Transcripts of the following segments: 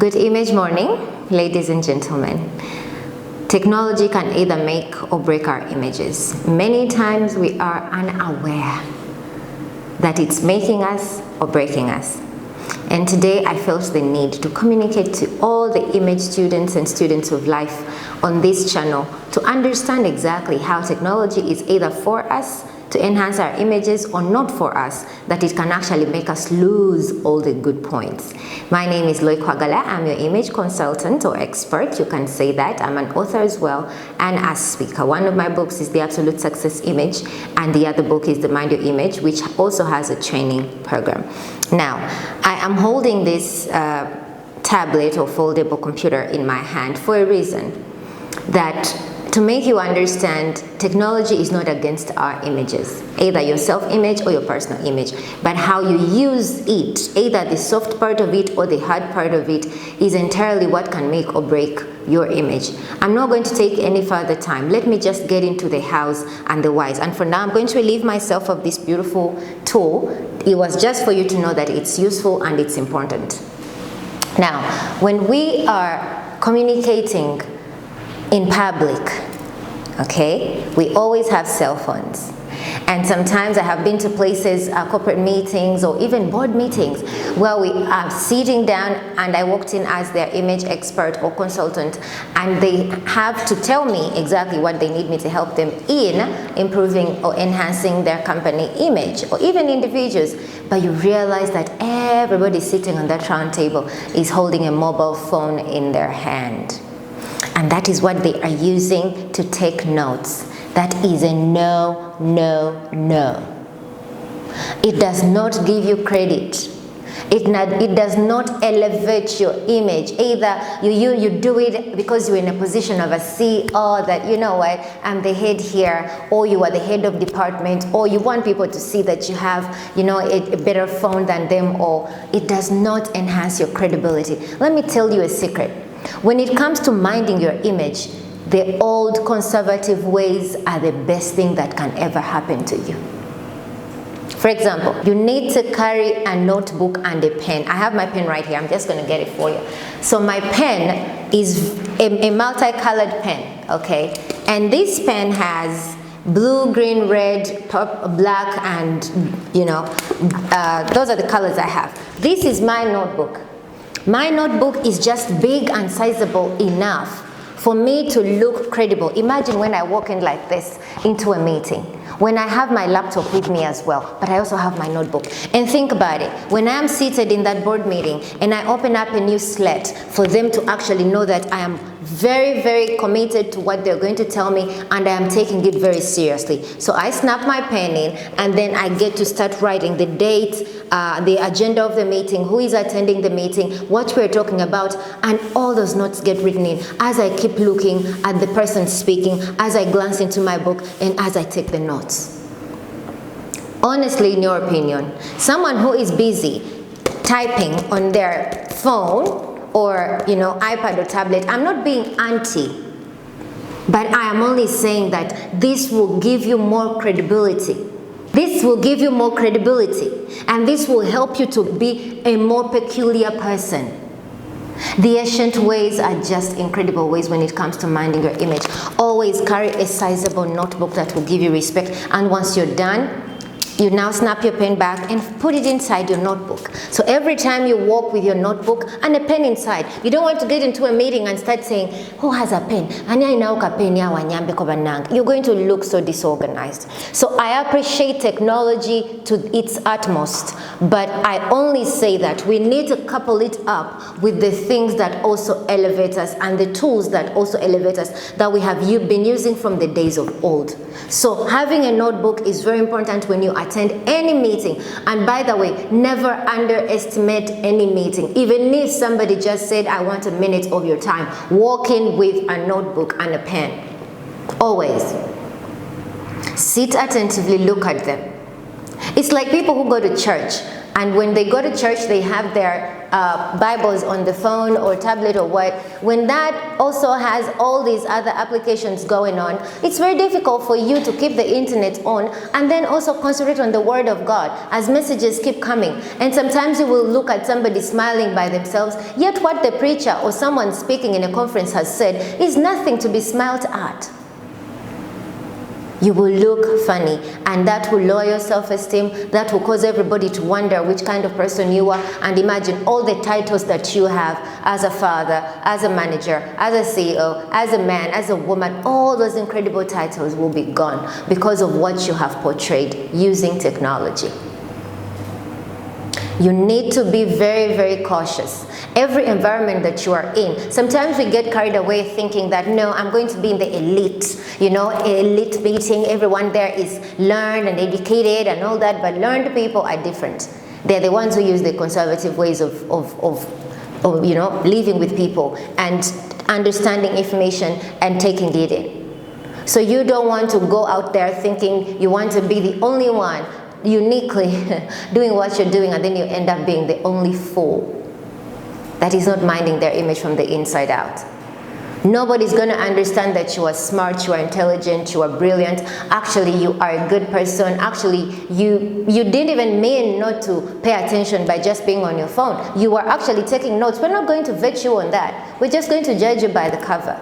Good image morning, ladies and gentlemen. Technology can either make or break our images. Many times we are unaware that it's making us or breaking us. And today I felt the need to communicate to all the image students and students of life on this channel to understand exactly how technology is either for us to enhance our images or not for us, that it can actually make us lose all the good points. My name is Loy Kwagala. I'm your image consultant or expert. You can say that. I'm an author as well and a speaker. One of my books is The Absolute Success Image and the other book is The Mind Your Image, which also has a training program. Now, I am holding this tablet or foldable computer in my hand for a reason, that to make you understand, technology is not against our images, either your self-image or your personal image, but how you use it, either the soft part of it or the hard part of it, is entirely what can make or break your image. I'm not going to take any further time. Let me just get into the hows and the whys. And for now, I'm going to relieve myself of this beautiful tool. It was just for you to know that it's useful and it's important. Now, when we are communicating in public, okay, we always have cell phones. And sometimes I have been to places, corporate meetings or even board meetings, where we are sitting down and I walked in as their image expert or consultant, and they have to tell me exactly what they need me to help them in improving or enhancing their company image, or even individuals. But you realize that everybody sitting on that round table is holding a mobile phone in their hand. And that is what they are using to take notes. That is a no, no, no. It does not give you credit. It does not elevate your image. Either you do it because you're in a position of a CEO, that, you know what, I'm the head here, or you are the head of department, or you want people to see that you have, you know, a better phone than them, or it does not enhance your credibility. Let me tell you a secret. When it comes to minding your image, the old conservative ways are the best thing that can ever happen to you. For example, you need to carry a notebook and a pen. I have my pen right here. I'm just going to get it for you. So my pen is a multicolored pen, okay? And this pen has blue, green, red, purple, black, and, you know, those are the colors I have. This is my notebook. My notebook is just big and sizable enough for me to look credible. Imagine when I walk in like this into a meeting, when I have my laptop with me as well, but I also have my notebook. And think about it, when I am seated in that board meeting and I open up a new slate for them to actually know that I am very, very committed to what they're going to tell me and I am taking it very seriously. So I snap my pen in and then I get to start writing the date, the agenda of the meeting, who is attending the meeting, what we're talking about, and all those notes get written in as I keep looking at the person speaking, as I glance into my book, and as I take the notes. Honestly, in your opinion, someone who is busy typing on their phone or, you know, iPad or tablet, I'm not being anti, but I am only saying that this will give you more credibility. This will give you more credibility, and this will help you to be a more peculiar person. The ancient ways are just incredible ways when it comes to minding your image. Always carry a sizable notebook that will give you respect, and once you're done, you now snap your pen back and put it inside your notebook. So every time you walk with your notebook and a pen inside, you don't want to get into a meeting and start saying, who has a pen? You're going to look so disorganized. So I appreciate technology to its utmost, but I only say that we need to couple it up with the things that also elevate us and the tools that also elevate us that we have been using from the days of old. So having a notebook is very important when you attend any meeting. And by the way, never underestimate any meeting. Even if somebody just said, I want a minute of your time, walk in with a notebook and a pen. Always. Sit attentively, look at them. It's like people who go to church. And when they go to church, they have their Bibles on the phone or tablet or what. When that also has all these other applications going on, it's very difficult for you to keep the internet on and then also concentrate on the Word of God as messages keep coming. And sometimes you will look at somebody smiling by themselves, yet what the preacher or someone speaking in a conference has said is nothing to be smiled at. You will look funny, and that will lower your self-esteem. That will cause everybody to wonder which kind of person you are, and imagine all the titles that you have as a father, as a manager, as a CEO, as a man, as a woman. All those incredible titles will be gone because of what you have portrayed using technology. You need to be very, very cautious. Every environment that you are in, sometimes we get carried away thinking that, no, I'm going to be in the elite, elite meeting. Everyone there is learned and educated and all that, but learned people are different. They're the ones who use the conservative ways of living with people and understanding information and taking it in. So you don't want to go out there thinking you want to be the only one uniquely doing what you're doing, and then you end up being the only fool that is not minding their image from the inside out. Nobody's going to understand that you are smart, you are intelligent, you are brilliant. Actually, you are a good person. Actually, you didn't even mean not to pay attention by just being on your phone. You are actually taking notes. We're not going to vet you on that. We're just going to judge you by the cover.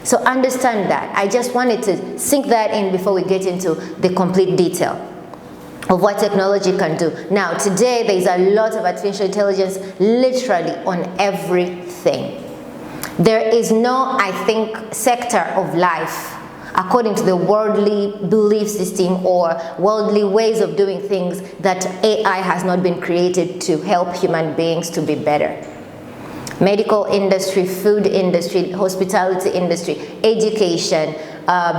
So understand that. I just wanted to sink that in before we get into the complete detail of what technology can do. Now, today there's a lot of artificial intelligence literally on everything. There is no, I think, sector of life, according to the worldly belief system or worldly ways of doing things, that AI has not been created to help human beings to be better. Medical industry, food industry, hospitality industry, education,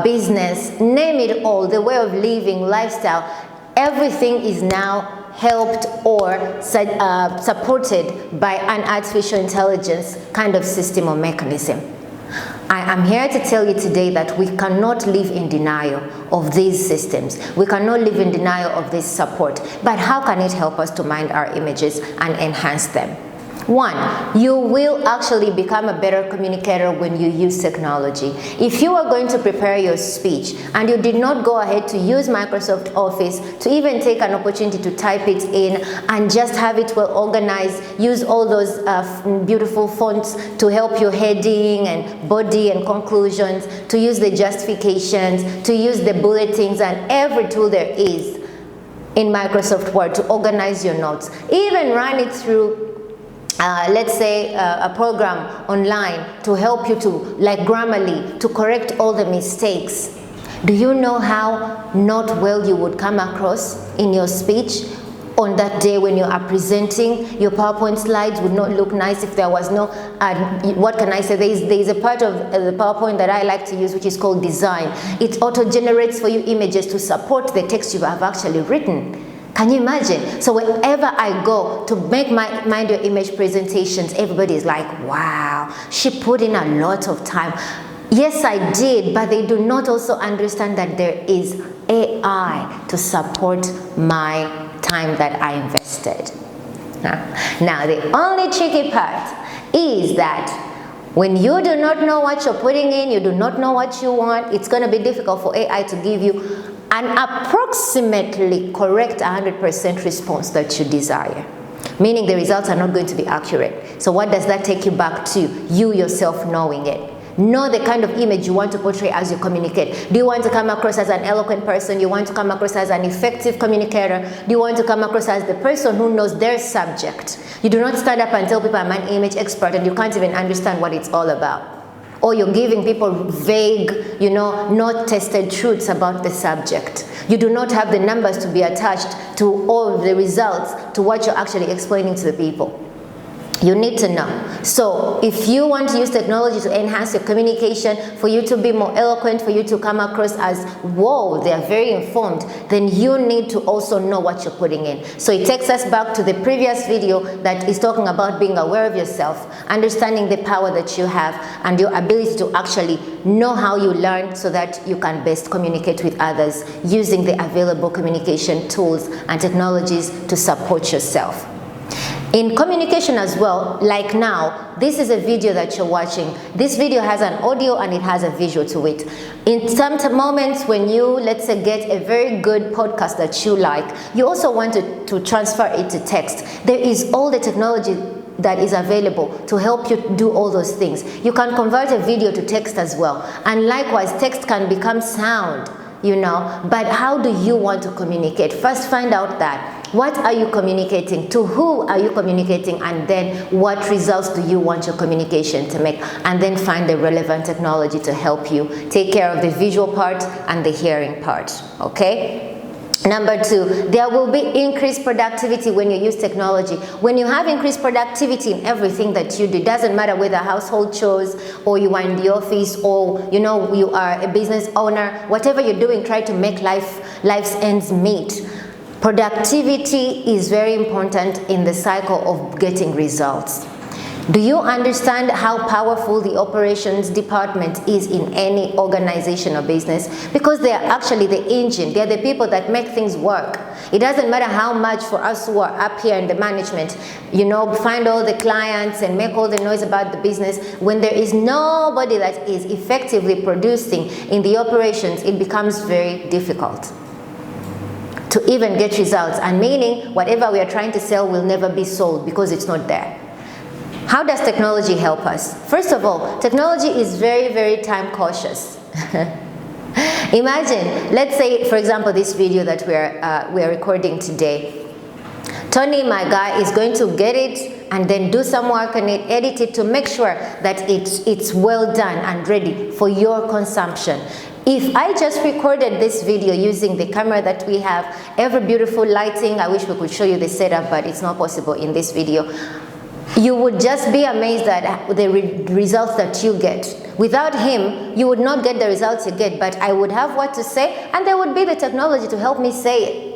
business, name it all, the way of living, lifestyle, everything is now helped or supported by an artificial intelligence kind of system or mechanism. I am here to tell you today that we cannot live in denial of these systems. We cannot live in denial of this support. But how can it help us to mind our images and enhance them? One, you will actually become a better communicator when you use technology. If you are going to prepare your speech and you did not go ahead to use Microsoft Office to even take an opportunity to type it in and just have it well organized, use all those beautiful fonts to help your heading and body and conclusions, to use the justifications, to use the bulletins and every tool there is in Microsoft Word to organize your notes, even run it through let's say a program online to help you to, like Grammarly, to correct all the mistakes. Do you know how not well you would come across in your speech on that day when you are presenting? Your PowerPoint slides would not look nice if there was no, what can I say, there is a part of the PowerPoint that I like to use which is called design. It auto-generates for you images to support the text you have actually written. Can you imagine? So whenever I go to make my Mind Your Image presentations, everybody is like, wow, she put in a lot of time. Yes, I did, but they do not also understand that there is AI to support my time that I invested. Now, the only tricky part is that when you do not know what you're putting in, you do not know what you want, it's going to be difficult for AI to give you an approximately correct 100% response that you desire. Meaning the results are not going to be accurate. So what does that take you back to? You yourself knowing it. Know the kind of image you want to portray as you communicate. Do you want to come across as an eloquent person? Do you want to come across as an effective communicator? Do you want to come across as the person who knows their subject? You do not stand up and tell people I'm an image expert and you can't even understand what it's all about. Or you're giving people vague, not tested truths about the subject. You do not have the numbers to be attached to all the results to what you're actually explaining to the people. You need to know. So if you want to use technology to enhance your communication, for you to be more eloquent, for you to come across as, whoa, they are very informed, then you need to also know what you're putting in. So it takes us back to the previous video that is talking about being aware of yourself, understanding the power that you have, and your ability to actually know how you learn so that you can best communicate with others using the available communication tools and technologies to support yourself. In communication as well, like now, this is a video that you're watching. This video has an audio and it has a visual to it. In some moments when you, let's say, get a very good podcast that you like, you also want to transfer it to text. There is all the technology that is available to help you do all those things. You can convert a video to text as well. And likewise, text can become sound, you know, but how do you want to communicate? First, find out that. What are you communicating? To who are you communicating? And then what results do you want your communication to make? And then find the relevant technology to help you take care of the visual part and the hearing part, okay? Number 2, there will be increased productivity when you use technology. When you have increased productivity in everything that you do, it doesn't matter whether household chores or you are in the office or you are a business owner, whatever you're doing, try to make life's ends meet. Productivity is very important in the cycle of getting results. Do you understand how powerful the operations department is in any organization or business? Because they are actually the engine. They are the people that make things work. It doesn't matter how much for us who are up here in the management, find all the clients and make all the noise about the business. When there is nobody that is effectively producing in the operations, it becomes very difficult to even get results. And meaning, whatever we are trying to sell will never be sold because it's not there. How does technology help us? First of all, technology is very, very time cautious. Imagine, let's say, for example, this video that we are recording today. Tony, my guy, is going to get it and then do some work on it, edit it to make sure that it's well done and ready for your consumption. If I just recorded this video using the camera that we have, every beautiful lighting, I wish we could show you the setup, but it's not possible in this video. You would just be amazed at the results that you get. Without him, you would not get the results you get, but I would have what to say, and there would be the technology to help me say it.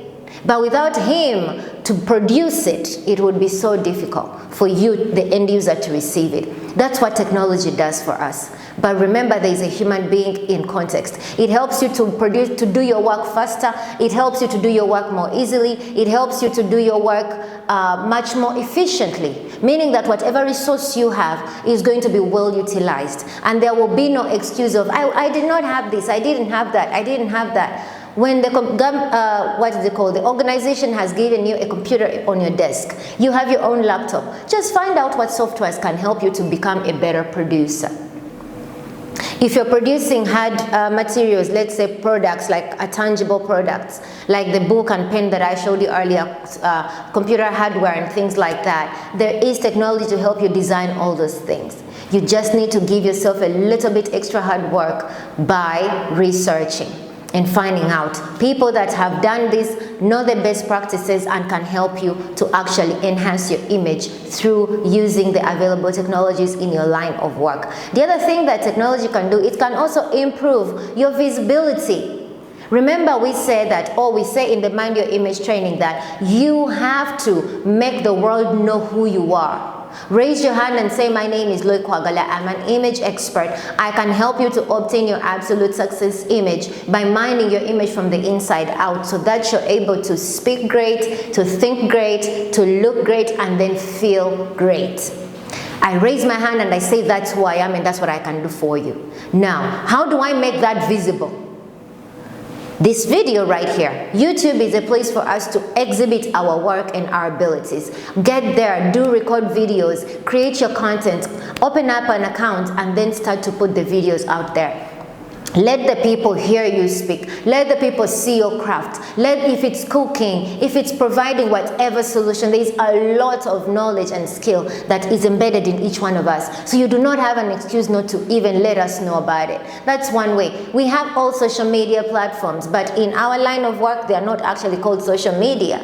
But without him to produce it, it would be so difficult for you, the end user, to receive it. That's what technology does for us. But remember, there is a human being in context. It helps you to do your work faster. It helps you to do your work more easily. It helps you to do your work much more efficiently, meaning that whatever resource you have is going to be well utilized. And there will be no excuse of, I did not have this, I didn't have that, I didn't have that. When the the organization has given you a computer on your desk, you have your own laptop, just find out what softwares can help you to become a better producer. If you're producing hard materials, let's say products like tangible products, like the book and pen that I showed you earlier, computer hardware and things like that, there is technology to help you design all those things. You just need to give yourself a little bit extra hard work by researching and finding out. People that have done this know the best practices and can help you to actually enhance your image through using the available technologies in your line of work. The other thing that technology can do, it can also improve your visibility. Remember, we say in the Mind Your Image training that you have to make the world know who you are. Raise your hand and say, my name is Loy Kwagala. I'm an image expert. I can help you to obtain your absolute success image by mining your image from the inside out so that you're able to speak great, to think great, to look great, and then feel great. I raise my hand and I say that's who I am and that's what I can do for you. Now, how do I make that visible? This video right here, YouTube is a place for us to exhibit our work and our abilities. Get there, do record videos, create your content, open up an account, and then start to put the videos out there. Let the people hear you speak. Let the people see your craft. If it's cooking, if it's providing whatever solution, there is a lot of knowledge and skill that is embedded in each one of us. So you do not have an excuse not to even let us know about it. That's one way. We have all social media platforms, but in our line of work, they are not actually called social media.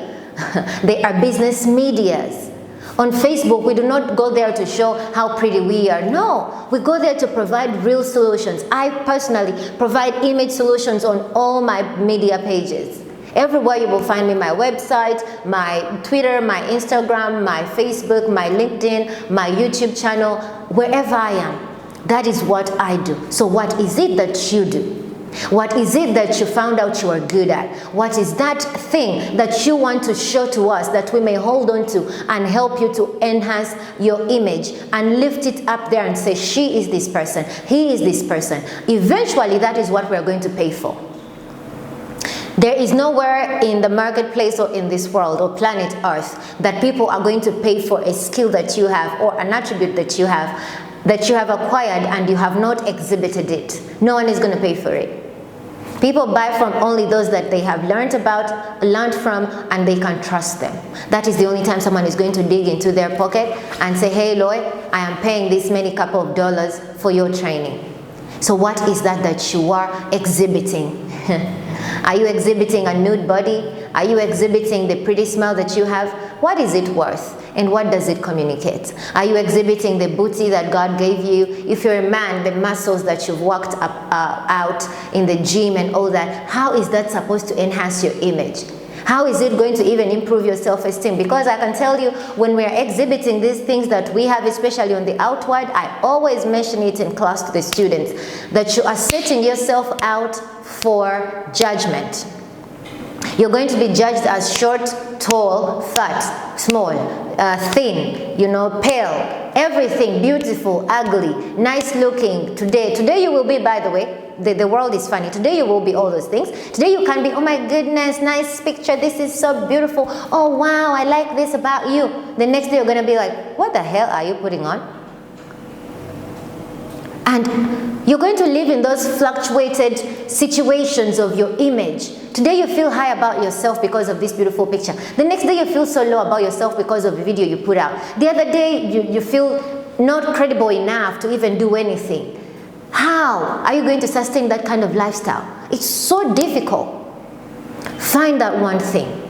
They are business medias. On Facebook, we do not go there to show how pretty we are. No, we go there to provide real solutions. I personally provide image solutions on all my media pages. Everywhere you will find me, my website, my Twitter, my Instagram, my Facebook, my LinkedIn, my YouTube channel, wherever I am. That is what I do. So what is it that you do? What is it that you found out you are good at? What is that thing that you want to show to us that we may hold on to and help you to enhance your image and lift it up there and say, she is this person, he is this person. Eventually, that is what we're going to pay for. There is nowhere in the marketplace or in this world or planet Earth that people are going to pay for a skill that you have or an attribute that you have acquired and you have not exhibited it. No one is going to pay for it. People buy from only those that they have learned from, and they can trust them. That is the only time someone is going to dig into their pocket and say, hey Lloyd, I am paying this many couple of dollars for your training. So what is that you are exhibiting? Are you exhibiting a nude body? Are you exhibiting the pretty smile that you have? What is it worth? And what does it communicate? Are you exhibiting the booty that God gave you? If you're a man, the muscles that you've worked out in the gym and all that, how is that supposed to enhance your image? How is it going to even improve your self-esteem? Because I can tell you, when we're exhibiting these things that we have, especially on the outward, I always mention it in class to the students, that you are setting yourself out for judgment. You're going to be judged as short, tall, fat, small, thin, pale, everything, beautiful, ugly, nice looking. Today you will be, by the way, the world is funny. Today you will be all those things. Today you can be, oh my goodness, nice picture, this is so beautiful. Oh wow, I like this about you. The next day you're going to be like, what the hell are you putting on? And you're going to live in those fluctuated situations of your image. Today you feel high about yourself because of this beautiful picture. The next day you feel so low about yourself because of the video you put out. The other day you feel not credible enough to even do anything. How are you going to sustain that kind of lifestyle? It's so difficult. Find that one thing.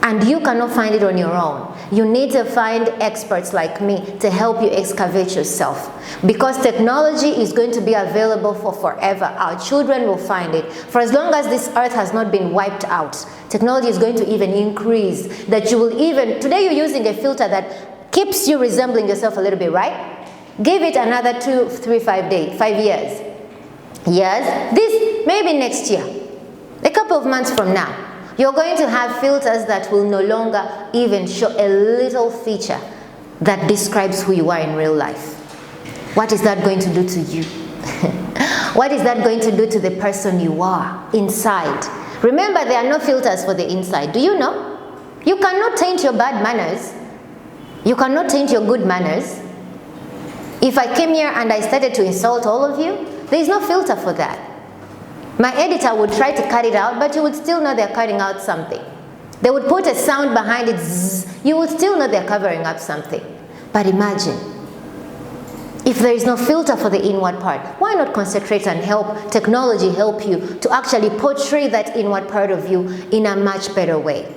And you cannot find it on your own. You need to find experts like me to help you excavate yourself. Because technology is going to be available for forever. Our children will find it. For as long as this earth has not been wiped out, technology is going to even increase. That you will even, today you're using a filter that keeps you resembling yourself a little bit, right? Give it another 2, 3, 5 years. Yes, this maybe next year, a couple of months from now. You're going to have filters that will no longer even show a little feature that describes who you are in real life. What is that going to do to you? What is that going to do to the person you are inside? Remember, there are no filters for the inside. Do you know? You cannot taint your bad manners. You cannot taint your good manners. If I came here and I started to insult all of you, there is no filter for that. My editor would try to cut it out, but you would still know they're cutting out something. They would put a sound behind it, zzz, you would still know they're covering up something. But imagine, if there is no filter for the inward part, why not concentrate and help technology help you to actually portray that inward part of you in a much better way?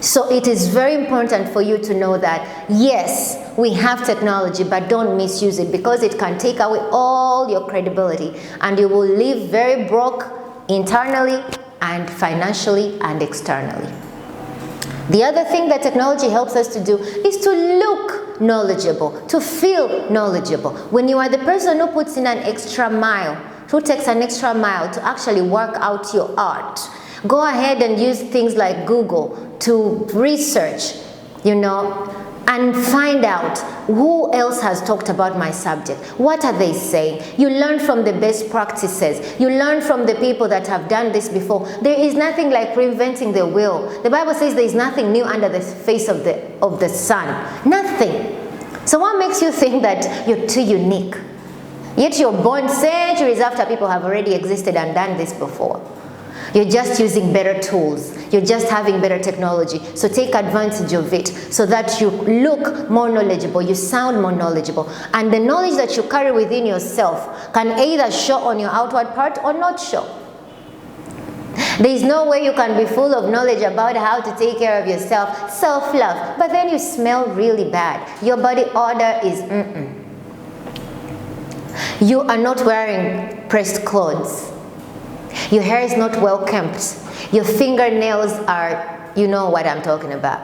So it is very important for you to know that, yes, we have technology, but don't misuse it, because it can take away all your credibility and you will live very broke internally and financially and externally. The other thing that technology helps us to do is to look knowledgeable, to feel knowledgeable. When you are the person who puts in an extra mile, who takes an extra mile to actually work out your art, go ahead and use things like Google to research, and find out who else has talked about my subject. What are they saying? You learn from the best practices. You learn from the people that have done this before. There is nothing like reinventing the wheel. The Bible says there is nothing new under the face of the sun. Nothing. So what makes you think that you're too unique? Yet you're born centuries after people have already existed and done this before. You're just using better tools. You're just having better technology. So take advantage of it so that you look more knowledgeable, you sound more knowledgeable. And the knowledge that you carry within yourself can either show on your outward part or not show. There is no way you can be full of knowledge about how to take care of yourself, self-love, but then you smell really bad. Your body odor is You are not wearing pressed clothes. Your hair is not well kempt. Your fingernails are, you know what I'm talking about.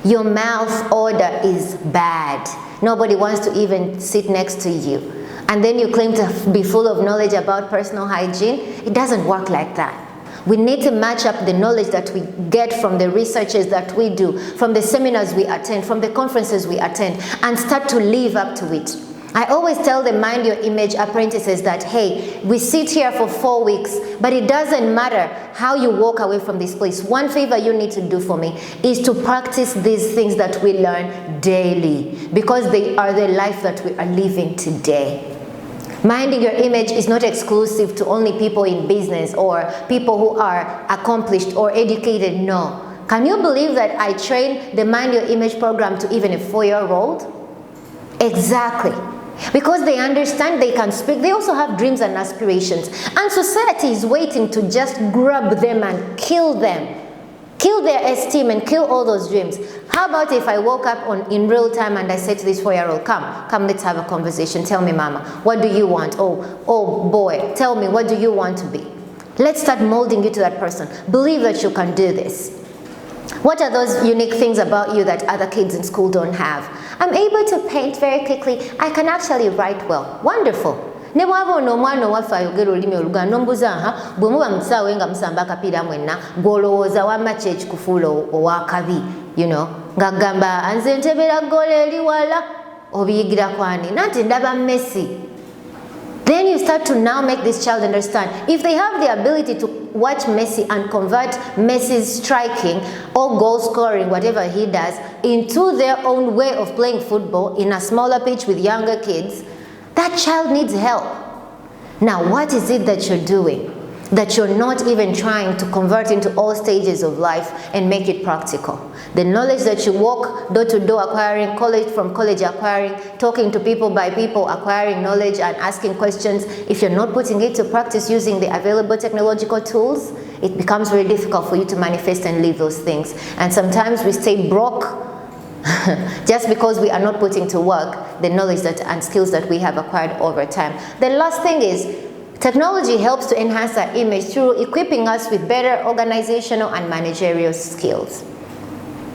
Your mouth odor is bad. Nobody wants to even sit next to you. And then you claim to be full of knowledge about personal hygiene. It doesn't work like that. We need to match up the knowledge that we get from the researches that we do, from the seminars we attend, from the conferences we attend, and start to live up to it. I always tell the Mind Your Image apprentices that, hey, we sit here for 4 weeks, but it doesn't matter how you walk away from this place. One favor you need to do for me is to practice these things that we learn daily, because they are the life that we are living today. Minding your image is not exclusive to only people in business or people who are accomplished or educated. No. Can you believe that I train the Mind Your Image program to even a 4-year-old? Exactly. Because they understand they can speak. They also have dreams and aspirations. And society is waiting to just grab them and kill them. Kill their esteem and kill all those dreams. How about if I woke up in real time and I said to this 4-year-old, come, let's have a conversation. Tell me, mama, what do you want? Oh boy, tell me, what do you want to be? Let's start molding you to that person. Believe that you can do this. What are those unique things about you that other kids in school don't have? I'm able to paint very quickly. I can actually write well. Wonderful. Ne bwaba ono omwana owaffe ayogera olulimi Oluganda nombuuza bwe muba mu kisaawe nga musamba akapiira mwenna gw'olowooza wamma ki ekikufuula owakabi, ng'agamba nze ntebera ggoola eri wala obiyigira kwani nanti ndaba Messi. Then you start to now make this child understand if they have the ability to watch Messi and convert Messi's striking or goal scoring, whatever he does, into their own way of playing football in a smaller pitch with younger kids, that child needs help. Now, what is it that you're doing that you're not even trying to convert into all stages of life and make it practical? The knowledge that you walk door to door acquiring, college from college acquiring, talking to people by people acquiring knowledge and asking questions, if you're not putting it to practice using the available technological tools, it becomes very difficult for you to manifest and live those things. And sometimes we stay broke just because we are not putting to work the knowledge and skills that we have acquired over time. The last thing is, technology helps to enhance our image through equipping us with better organizational and managerial skills.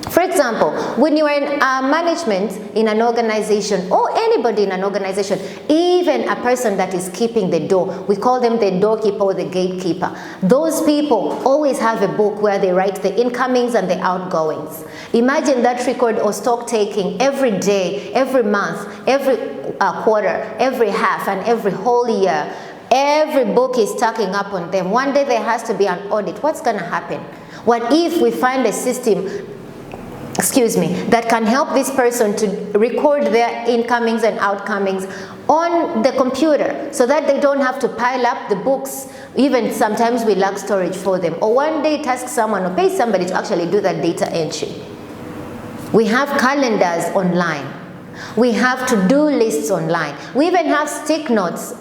For example, when you are in management in an organization or anybody in an organization, even a person that is keeping the door, we call them the doorkeeper or the gatekeeper. Those people always have a book where they write the incomings and the outgoings. Imagine that record or stock taking every day, every month, every quarter, every half, and every whole year. Every book is stacking up on them. One day there has to be an audit. What's going to happen? What if we find a system that can help this person to record their incomings and outcomings on the computer so that they don't have to pile up the books? Even sometimes we lack storage for them. Or one day task someone or pay somebody to actually do that data entry. We have calendars online. We have to-do lists online. We even have stick notes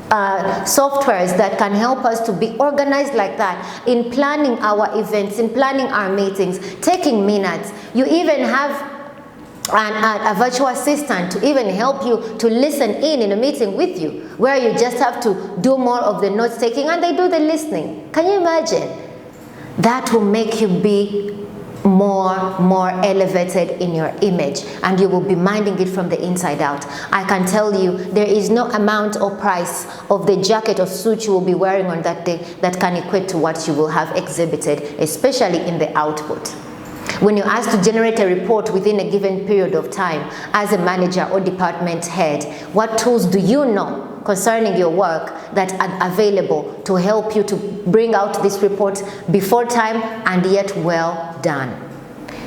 softwares that can help us to be organized like that in planning our events, in planning our meetings, taking minutes. You even have a virtual assistant to even help you to listen in a meeting with you, where you just have to do more of the notes taking and they do the listening. Can you imagine? That will make you be more elevated in your image, and you will be minding it from the inside out. I can tell you there is no amount or price of the jacket or suit you will be wearing on that day that can equate to what you will have exhibited, especially in the output. When you're asked to generate a report within a given period of time as a manager or department head, what tools do you know concerning your work that are available to help you to bring out this report before time and yet well done?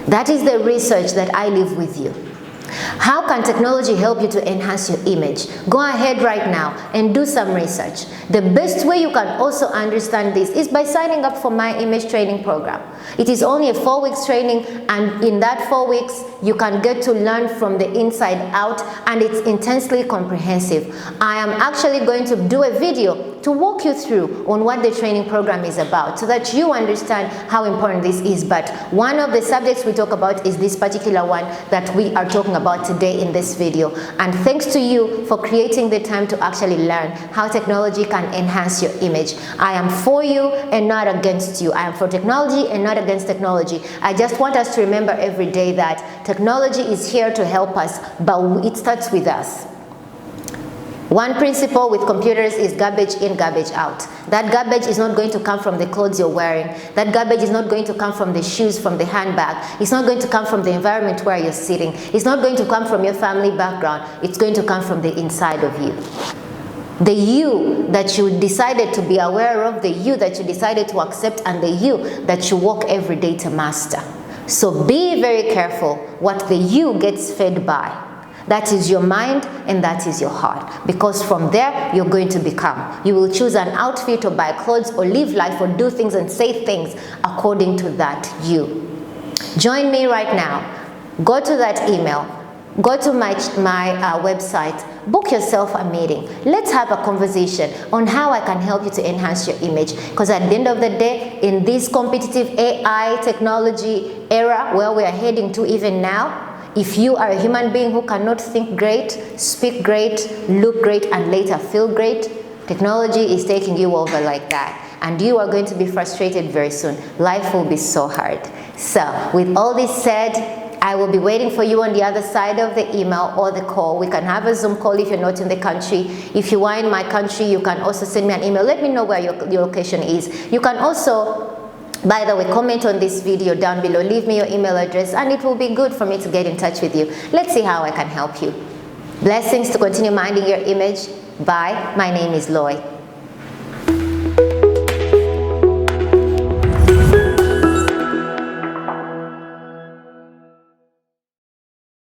That is the research that I leave with you. How can technology help you to enhance your image? Go ahead right now and do some research. The best way you can also understand this is by signing up for my image training program. It is only a 4 weeks training, and in that 4 weeks you can get to learn from the inside out, and it's intensely comprehensive. I am actually going to do a video to walk you through on what the training program is about so that you understand how important this is. But one of the subjects we talk about is this particular one that we are talking about today in this video. And thanks to you for creating the time to actually learn how technology can enhance your image. I am for you and not against you. I am for technology and not against technology. I just want us to remember every day that technology is here to help us, but it starts with us. One principle with computers is garbage in, garbage out. That garbage is not going to come from the clothes you're wearing. That garbage is not going to come from the shoes, from the handbag. It's not going to come from the environment where you're sitting. It's not going to come from your family background. It's going to come from the inside of you. The you that you decided to be aware of, the you that you decided to accept, and the you that you walk every day to master. So be very careful what the you gets fed by. That is your mind and that is your heart, because from there you're going to become. You will choose an outfit or buy clothes or live life or do things and say things according to that you. Join me right now. Go to that email. Go to my website. Book yourself a meeting. Let's have a conversation on how I can help you to enhance your image. Because at the end of the day, in this competitive AI technology era where we are heading to even now, if you are a human being who cannot think great, speak great, look great, and later feel great, technology is taking you over like that. And you are going to be frustrated very soon. Life will be so hard. So, with all this said, I will be waiting for you on the other side of the email or the call. We can have a Zoom call if you're not in the country. If you are in my country, you can also send me an email. Let me know where your location is. You can also, by the way, comment on this video down below. Leave me your email address and it will be good for me to get in touch with you. Let's see how I can help you. Blessings to continue minding your image. Bye. My name is Loy.